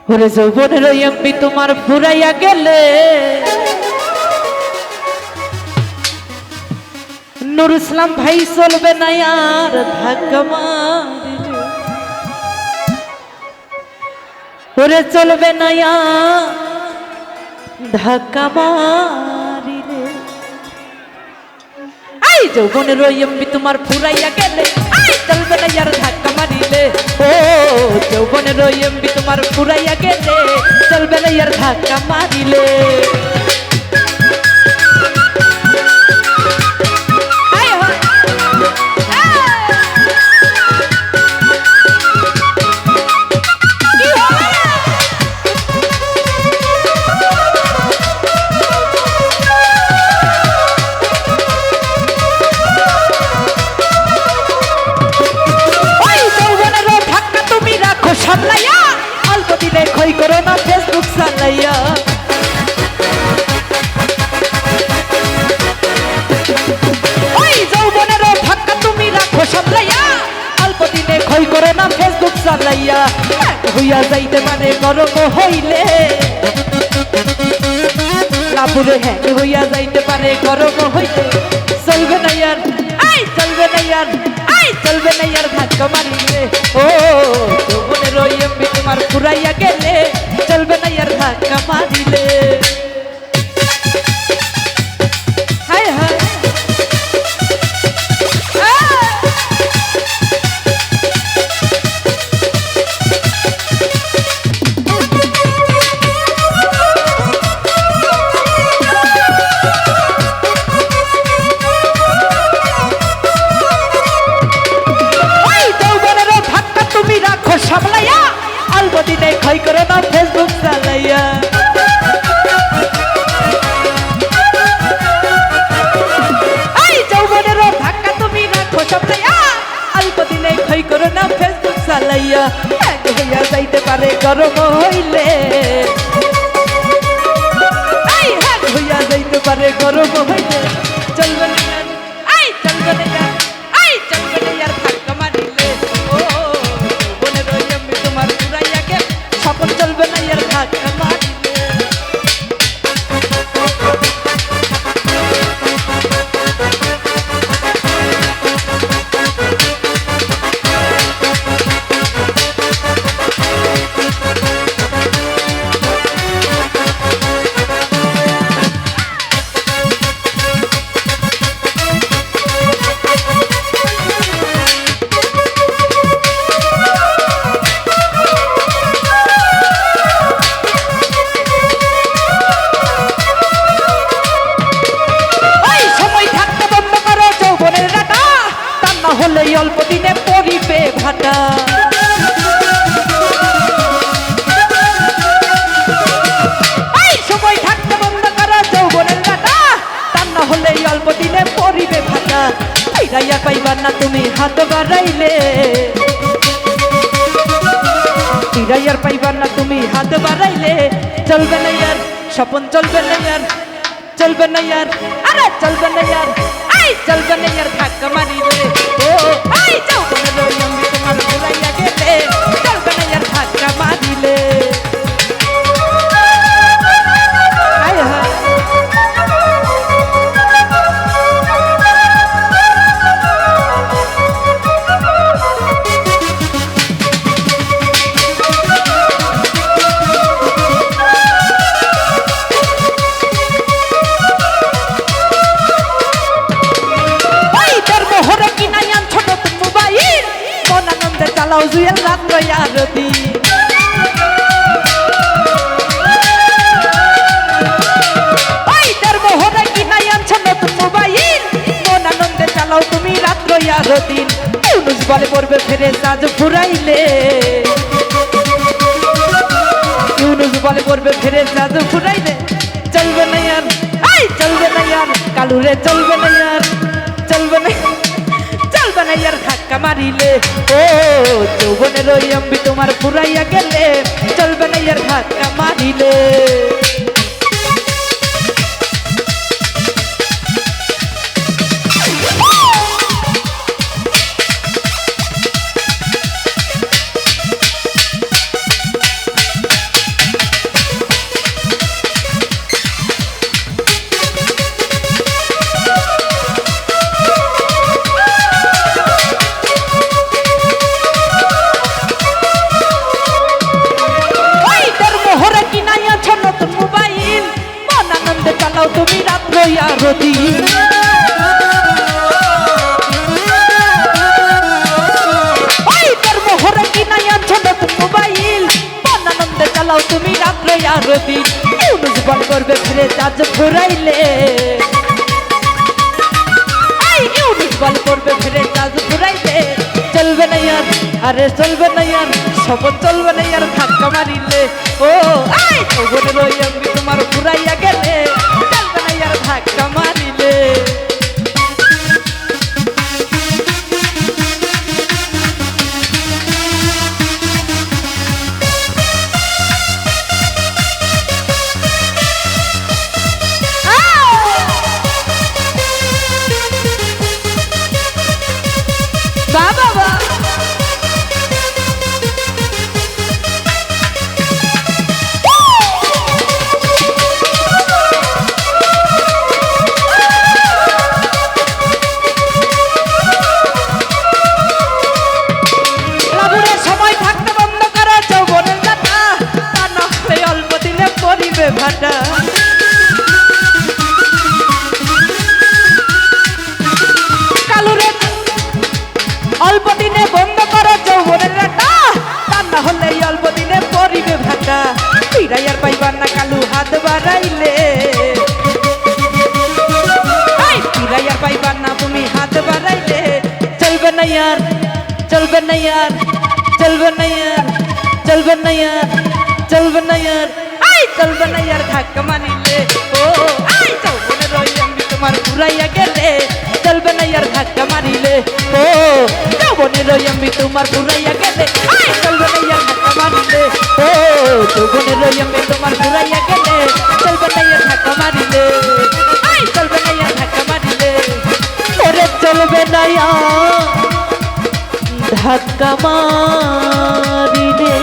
ওরে যৌবনের ওই এমপি তোমার ফুরাইয়া গেলে নুর ইসলাম ভাই চলবে না আর ধাক্কা মারিলে ওরে চলবে না আর ধাক্কা মারিলে আই যৌবনের ওই এমপি তোমার ফুরাইয়া গেলে আই চলবে না আর ধাক্কা মারিলে ও যৌবনের ওই এমপি তোমার ফুরাইয়া গেলে চলবে না আর ধাক্কা মারিলে সামলাইয়া অল্প দিনে ক্ষয় করো না ফেসবুক চালাইয়া ওই যৌবনেরও ধাক্কা তুমি রাখো সামলাইয়া অল্প দিনে ক্ষয় করো না ফেসবুক চালাইয়া হইয়া যাইতে মানে গরম হইলে লাভুরে হ্যাঁ হইয়া যাইতে পারে গরম হইলে চলবে না ইয়ার আই চলবে না ইয়ার আই চলবে না ইয়ার ধাক্কা মারিলে ও যৌবনের ওই এমপি তোমার ফুরাইয়া গেলে চলবে না ইয়ার ধাক্কা মারিলে হায় হায় সামলাইয়া অল্প দিনে ক্ষয় করো না ফেসবুক চালাইয়া এই যৌবনেরও ধাক্কা তুমি রাখো সামলাইয়া অল্প দিনে ক্ষয় করো না ফেসবুক চালাইয়া এক হইয়া যাইতে পারে গরম হইলে এই এক হইয়া যাইতে পারে গরম হইলে চলবে না এই চলবে না এই চলবে না আর ধাক্কা মারিলে ও তোমার ফুরাইয়া গে সকল চলবে না এর ধাক্কা মারিলে হলে অল্প দিনে পরিবে ভাটা এই সময় থাকতে বন্ধ করা যৌবনের কাটা তার না হলে অল্প দিনে পরিবে ভাটা ফিরাইয়া পাইবার না তুমি হাত বাড়াইলে ফিরাইয়ার পাইবার না তুমি হাত বাড়াইলে চলবে না ইয়ার স্বপন চলবে না ইয়ার চলবে না ইয়ার আরে চলবে না ইয়ার আই চলবে না ইয়ার ধাক্কা মারিলে ও আই যৌবনের ওই এমপি তোমার ফুরাইয়া গেলে চলবে না ইয়ার ধাক্কা মারিলে হায় হায় চালাও জুয়েল রাত্র আরতি ওই তার মোহরে কি নাই আনছ নতুন মোবাইল মন আনন্দে চালাও তুমি রাত্র আরতি ইউনুস বলে পড়বে ফেরে সাজ ফুরাইলে ইউনুস বলে পড়বে ফেরে সাজ ফুরাইলে চলবে না ইয়ার আই চলবে না ইয়ার কালুরে চলবে না ইয়ার চলবে না চলবে না ইয়ার ধাক্কা মারিলে ও যৌবনের ওই এমপি তোমার ফুরাইয়া গেলে চলবে না ইয়ার ধাক্কা মারিলে দিন ইউনুস বল করবে ফিরে চাঁদ ঘুরাইলে ইউনুস বল করবে ফিরে চাঁদ ঘুরাইলে চলবে না ইয়ার আরে চলবে না ইয়ার সব চলবে না ইয়ার ধাক্কা মারিলে ও আই ওরে রই আমি তোমার ঘুরাইয়া গেলে চলবে না ইয়ার ধাক্কা মারিলে বাবা সময় থাকতে বন্ধ করা যৌবনের কথা তা না হলে অল্প দিনে পরিবে ভাটা কালুরে অল্প দিনে বন্ধ করো যৌবনের রাটা তা না হলে অল্প দিনে পরিবে ভাটা ফিরাইয়ার পাইবার না কালু হাত বাড়াইলে ফিরাইয়ার পাইবার না তুমি হাত বাড়াইলে চলবে না ইয়ার চলবে না ইয়ার চলবে না ইয়ার চলবে না ইয়ার চলবে না ইয়ার চলবে না ইয়ার ধাক্কা মারিলে ও যৌবনের রই আমি তোমার ঘুরাইয়া গেলে চলবে না ইয়ার ধাক্কা মারিলে ও যৌবনের রই আমি তোমার ঘুরাইয়া গেলে চলবে না ইয়ার ধাক্কা মারিলে ও যৌবনের রই আমি তোমার ঘুরাইয়া গেলে চলবে না ইয়ার ধাক্কা মারিলে চলবে না ইয়ার ধাক্কা মারিলে ওরে চলবে না ইয়ার ধাক্কা মারিলে